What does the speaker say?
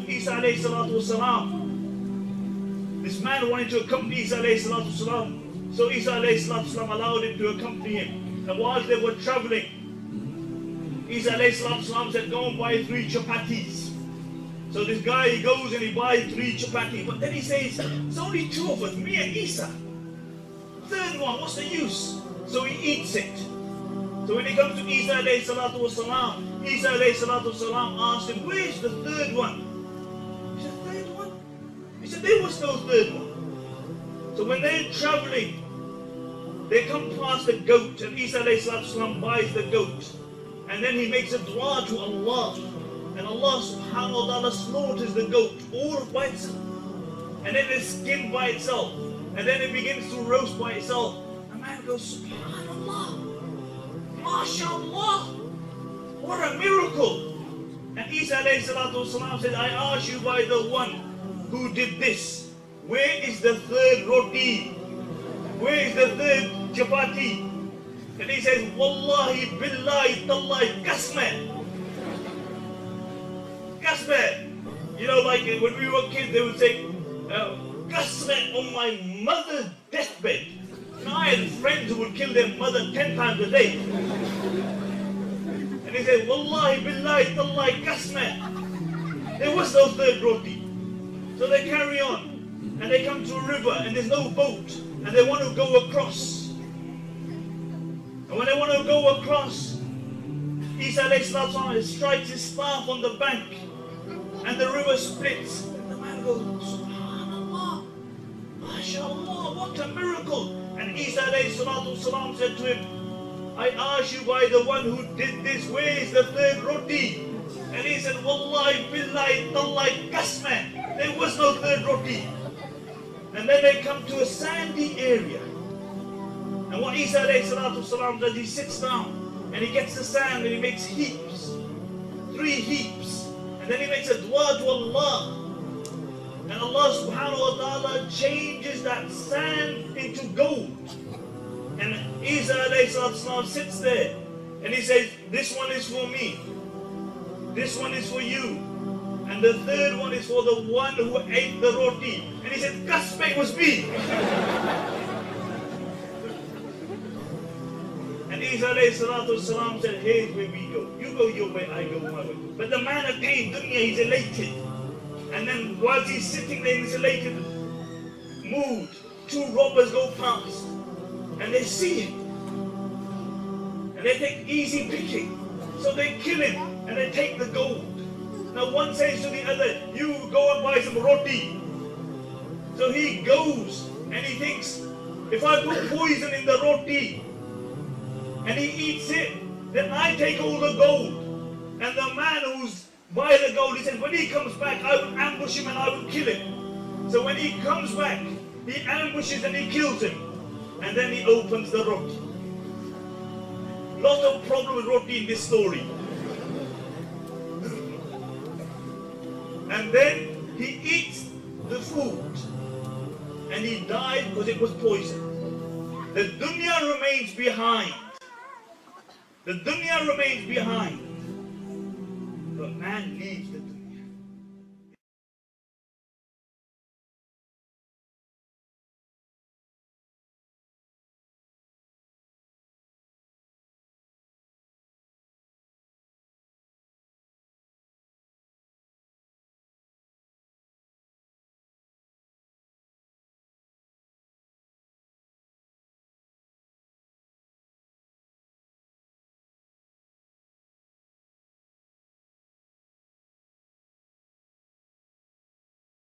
Isa alayhi salatu wasalam. This man wanted to accompany Isa alayhi salatu wasalam. So Isa alayhi salatu wasalam allowed him to accompany him. And while they were traveling, Isa alayhi salatu wasalam said, go and buy 3 chapatis. So this guy, he goes and he buys 3 chapatis. But then he says, it's only 2 of us, me and Isa. Third one, what's the use? So he eats it. So when he comes to Isa alayhi salatu wasalam, Isa alayhi salatu wasalam asked him, where's the 3rd one? He said, 3rd one? He said, there was no 3rd one. So when they're traveling, they come past the goat, and Isa alayhi salatu wasalam buys the goat. And then he makes a dua to Allah. And Allah subhanahu wa ta'ala slaughters the goat all by itself. And then it's skinned by itself. And then it begins to roast by itself. A man goes, subhanallah, mashallah, what a miracle. And Isa alayhi salatu wasalam said, I ask you by the one who did this, where is the 3rd roti? Where is the 3rd chapati? And he says, wallahi billahi tallahi kasme. Kasme. You know, like when we were kids, they would say, kasme on my mother's deathbed. And I had friends who would kill their mother 10 times a day. And he said, wallahi billahi tallahi kasme. There was no 3rd roti. So they carry on. And they come to a river and there's no boat. And they want to go across. And when they want to go across, Isa alayhi salatu strikes his staff on the bank. And the river splits. And the man goes, subhanallah, mashallah, what a miracle. And Isa alayhi salatu said to him, I ask you by the one who did this, where is the 3rd roti? And he said, wallahi billahi tallahi kasme. There was no 3rd roti. And then they come to a sandy area. And what Isa alayhi salatu wasalam does, he sits down and he gets the sand and he makes heaps. 3 heaps. And then he makes a dua to Allah. And Allah subhanahu wa ta'ala changes that sand into gold. And Isa alayhi salatu wasalam sits there and he says, this one is for me. This one is for you. And the 3rd one is for the one who ate the roti. And he said, Kasme was me. And Isa alayhi salatu wasalam said, here's where we go. You go your way, I go my way. But the man attained dunya, he's elated. And then whilst he's sitting there in this elated mood, 2 robbers go past. And they see him. And they take easy picking. So they kill him and they take the gold. Now one says to the other, you go and buy some roti. So he goes and he thinks, if I put poison in the roti and he eats it, then I take all the gold. And the man who's by the gold, he says, when he comes back, I will ambush him and I will kill him. So when he comes back, he ambushes and he kills him. And then he opens the roti. Lot of problem with roti in this story. And then he eats the food. And he died because it was poison. The dunya remains behind. The dunya remains behind. But man leaves the dunya.